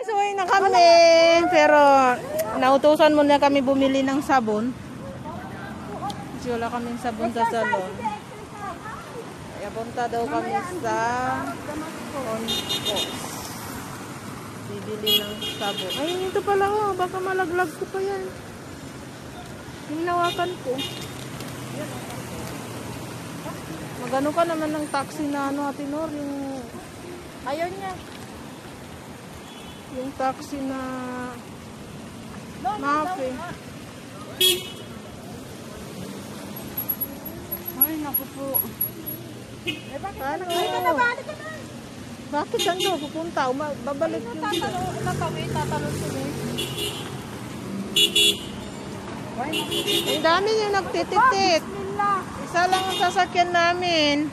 Guys, uwi na kami. Pero nautusan mo na kami bumili ng sabon. Kasi wala kaming sabon sa salon. Kaya punta daw kami sa Onkos. Bibili ng sabon. Ay, ito pala oh. Baka malaglag ko pa yan. Hinawakan ko. Magano ka naman ng taxi na ano, Ate Nor, yung ayaw niya. Yung taxi na mape. Ay, naku po. Paano? Bakit saan daw pupunta? Babalik yung Tatalon sila. ang dami niya nagtititit. Isa lang ang sasakyan namin.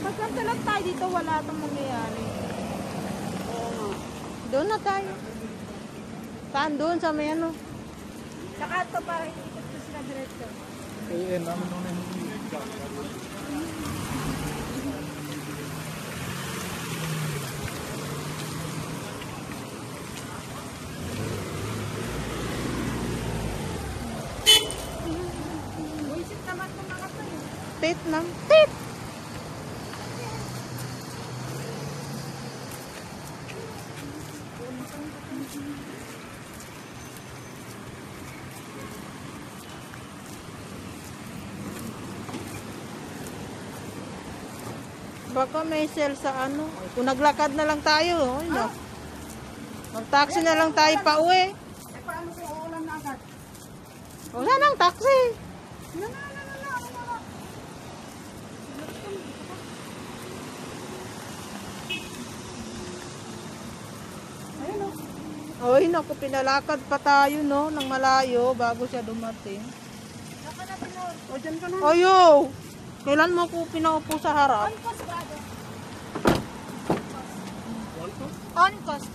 Magkanta lang tayo dito, wala itong mangyayari. Doon na tayo. Saan doon? Sa may ano? Saka ito para ikot ko sila diretso. namin nung Buisit naman itong mga ito. Tit lang. Tit! Baka may sale sa ano. Kung naglakad na lang tayo. Oh, no. Mag-taxi na lang tayo pa uwi. Paano kung uulan na agad? Wala nang taxi. Oy, naku, pinalakad pa tayo, no, ng malayo bago siya dumating. O, dyan ka na. Ayo! Kailan mo ko pinaupo sa harap? On cost.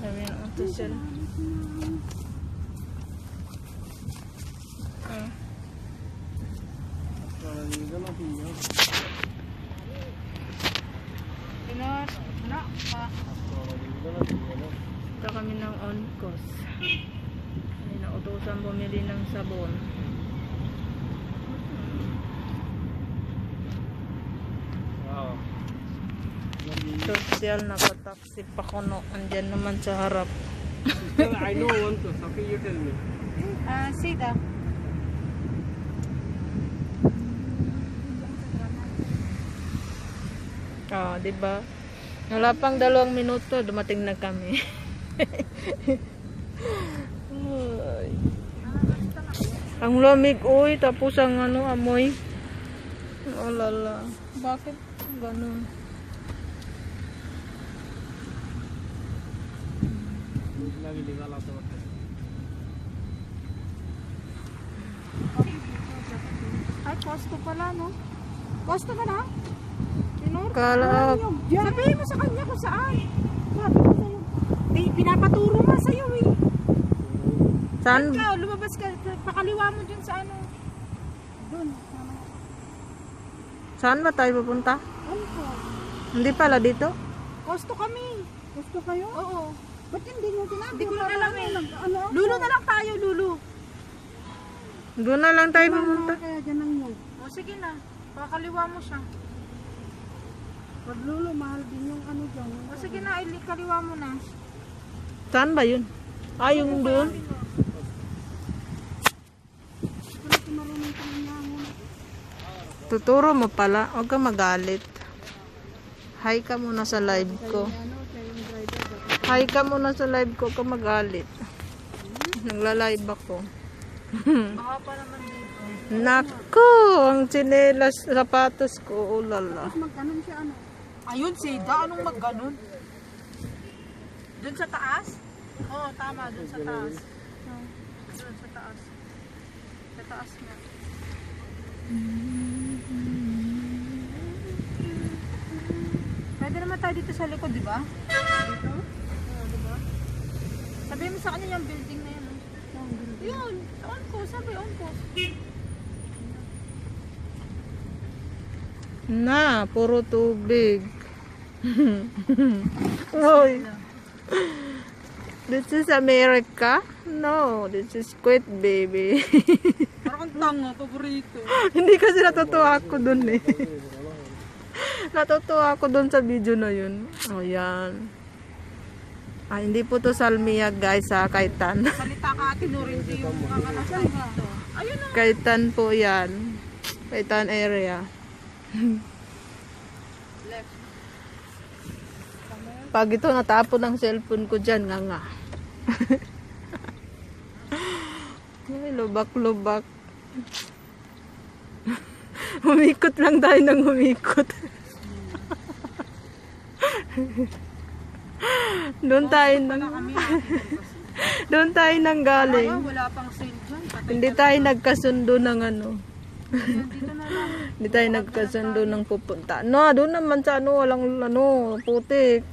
Sabi ng auto sel. Pinos. Ano? Punta kami ng Onkos. Ay, nautusan bumili ng sabon. Wow. Social, nakataksi pa ko, no. Andyan naman sa harap. I know one to. Okay, you tell me. Sida. Ah, di ba? Wala pang 2 minuto, dumating na kami. Ay. Ang lamig, uy, tapos ang ano, amoy. Oh, lala. Bakit ganun? lagi निकाला तो Ay, Costco pala, no? Costco ka na? Kala, Sabihin mo sa kanya kung saan. Sabi ko sa'yo. Pinapaturo nga sa'yo eh. saan? Ikaw, lumabas ka. Pakaliwa mo dun sa ano. Dun. Saan ba tayo pupunta? Ano ko? Hindi pala dito? Costco kami. Gusto kayo? Oo. Ba't hindi nyo sinabi? Hindi ko na alam eh. Ano? Lulo na lang tayo, Lulu. Doon na lang tayo pupunta. Kaya dyan ang yun. O sige na. Pakaliwa mo siya. Pag lulo, mahal din yung ano dyan. O sige na, kaliwa mo na. Saan ba yun? Ah, yung doon? Wala ko marunong kami niya muna. Tuturo mo pala. Huwag ka magalit. Hi ka muna sa live ko. Ano, kaya yung driver. Hi ka muna sa live ko. Huwag ka magalit. Nagla-live ako. Baka pa naman dito. Naku! Ang tsinelas, sapatos ko. Oh, lala. Magkanon siya ano? Ayun, Seda. Anong magganon? Dun sa taas? Oo, tama. Dun sa taas. Dun sa taas. Sa taas nga. Pwede naman tayo dito sa likod, di ba? Dito? Oo, di ba? Sabihin mo sa kanya yung building na yan. Yun, on ko, sabi on ko. Na, puro tubig. Uy. This is America? No, this is Kuwait, baby. Parang tanga, paborito. Hindi kasi natutuwa ako dun eh. Natutuwa ako dun sa video na yun. Oh, yan. Ah, hindi po to salmiak guys ha, kaitan. Salita ka atin, no, hindi yung kakalasan dito. Ayun na. Kaitan po yan. Kaitan area. Left. Pag ito natapon ng cellphone ko dyan, nga. Ay, lubak-lubak. Humikot lang tayo ng humikot. Doon tayo nang doon tayo nang galing. Wala pang sale dyan. Hindi tayo nagkasundo ng ano. Dito na lang. Hindi tayo nagkasundo ng pupunta. No, doon naman sa ano, walang ano, putik.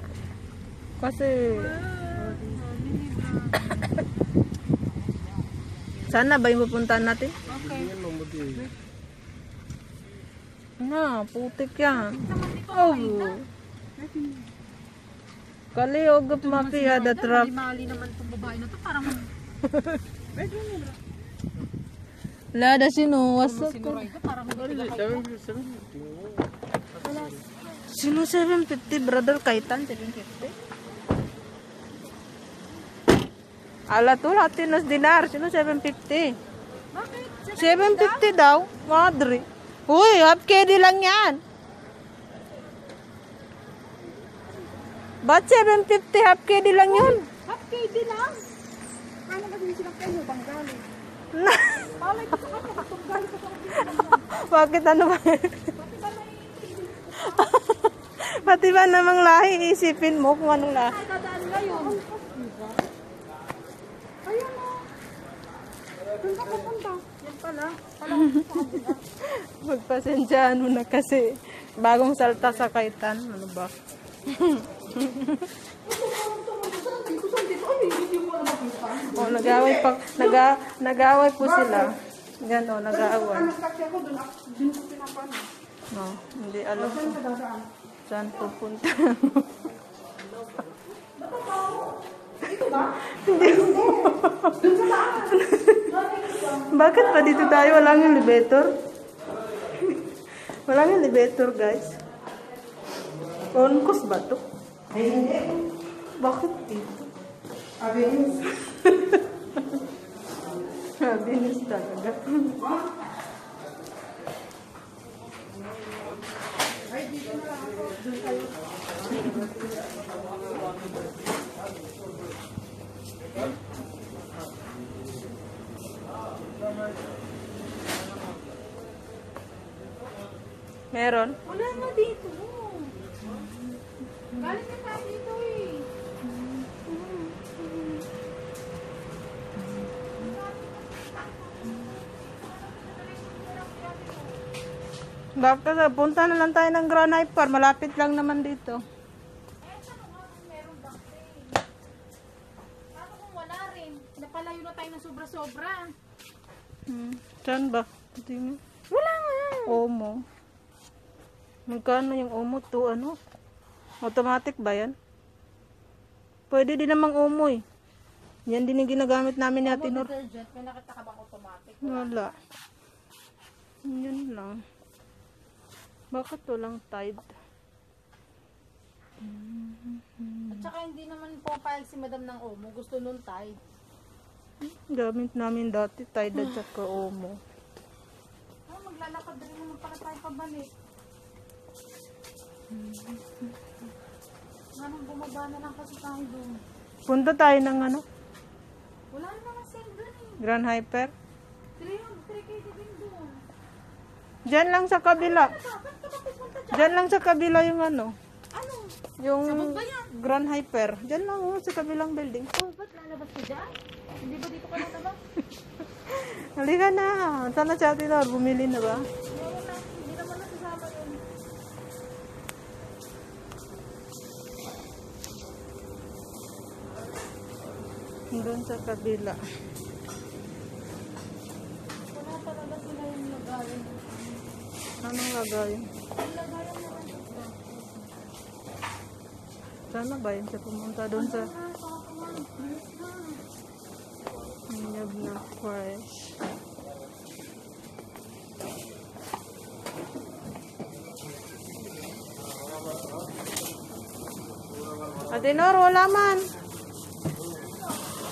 Kasi sana ba yung pupuntahan natin? Okay. Na, putik yan. Oh. Kaliogap makiya da trap. Mali naman itong babae na to. Parang Lada sino, wasok ko. sinuray ko. Parang Sino 750 brother kaitan 750? Ala to Latinos dinar, sino 750? bakit? 750 daw, madre. Uy, half KD lang yan. Ba't 750 half KD lang yun? Half KD lang. Ano kasi silang kayo? Banggali. Palay ko sa kanya. Banggali ko sa kanya. Bakit ano ba? Pati ba namang lahi, isipin mo kung anong lahi. Dadaan ngayon. Ayun o. Doon ka pupunta. Yan pala. Magpasensyaan mo na kasi bagong salta sa kaitan. Ano ba? Oh, nag-away pa. Nag-away po sila. Yan o, nag-away. No, hindi alam ko. Saan pupunta? Hindi mo. Bakit pa dito tayo? Walang elevator? Walang elevator, guys. Onkos ba ito? Bakit dito? Avenis. Avenis talaga. Meron? Wala na dito. Galing na tayo dito eh. Bakit? Punta na lang tayo ng Grand Hyper. Malapit lang naman dito. Paano kung wala rin? Napalayo na tayo ng sobra-sobra. Saan ba? Tingin. Wala nga. Omo. Magkano yung Omo to? Ano? Automatic ba yan? Pwede din namang Omo eh. Yan din yung ginagamit namin ni Ate Nor. Detergent, may nakita ka bang automatic? Wala. Yun lang. Bakit walang Tide? At saka hindi naman pumapayag si Madam ng Omo. Gusto nun Tide. Gamit namin dati Tide at saka Omo. Oh, maglalakad din naman pala tayo pabalik. Anong bumaba na lang kasi tayo doon. Punta tayo ng ano? Wala na naman sale doon eh. Grand Hyper? 3K din doon. Diyan lang sa kabila. Bakit ka ba pupunta dyan? Diyan lang sa kabila yung ano? Ano? Yung Sabog ba yan? Grand Hyper. Diyan lang sa kabilang building. Oh, ba't lalabas ka dyan? Hindi ba dito ka natabak? Halika na. Sana si Ate Nor, bumili na ba? Hindi naman nasasama yun. Doon sa kabila. Wala talaga sila yung lagayan. Anong lagayan? Yung lagayan na lang ito. Sana ba yun siya pumunta doon sa Nyab na fresh? Ate Nor, wala man.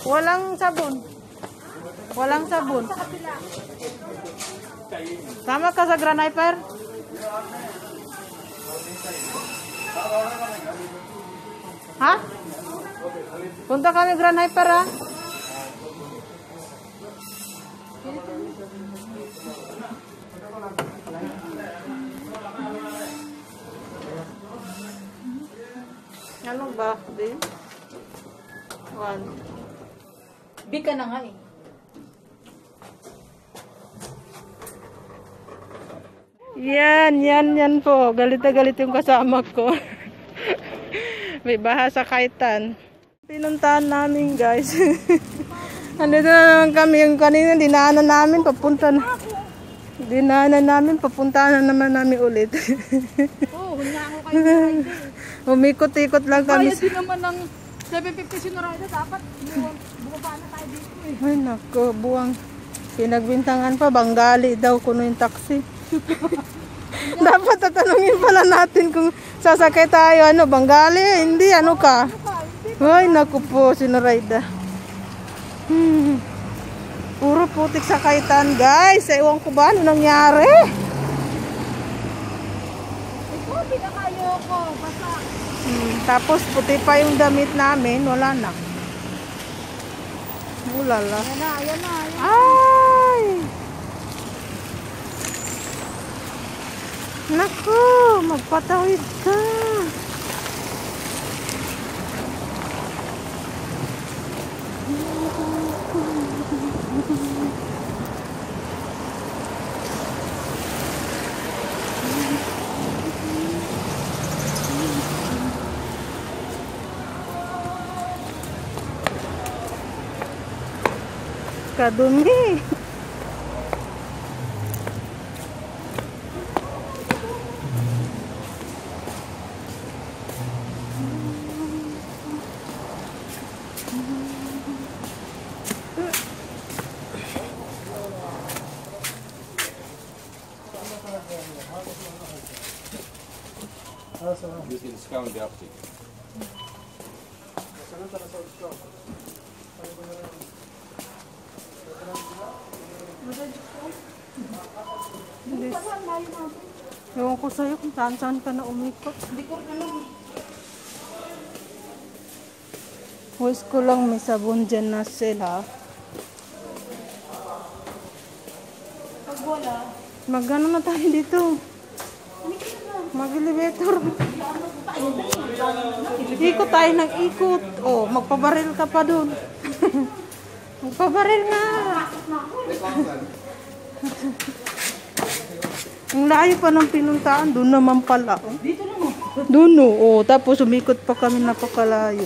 Walang sabon. Walang sabon. Sama ka sa Graniper? Ha? Punta kami Graniper ha? Ano ba? Din? One. Bika na nga eh. Yan po. Galit na galit yung kasama ko. May baha sa kaitan. Pinuntahan namin guys. Andito na naman kami. Yung kanina dinaanan namin papunta na. Dinaanan namin papunta na naman namin ulit. Oo, hunya ako kayo. Umikot-ikot lang kami. Kaya din naman ng 750 sinurada. Dapat bumaba na tayo dito eh. Ay nako, buwang. Pinagbintangan pa, Bengali daw kuno yung taxi. Dapat tatanungin pala natin kung sasakay tayo, ano, Bengali, hindi, ano ka? Ay naku po, sinurayda. Puro putik sa kaitan guys. Ewan ko ba ano nangyari? Ito, pinakayo ko. Basta. Tapos puti pa yung damit namin, wala na. Ulala. Ayan na, ayan na. Ayan. Ay! Naku, magpatawid ka. Kadumi. You can discount the uptick. Ewan ko sa'yo kung saan ka na umikot. Hindi ko alam. Huwis ko lang may sabon dyan na sila. Pag wala, Magano na tayo dito? Mag-elevator. Ikot tayo ng ikot. Oh, magpabaril ka pa dun. Magpabaril nga. Ang layo pa ng pinuntaan. Doon naman pala. dito lang mo. Doon, oh. Tapos umikot pa kami napakalayo.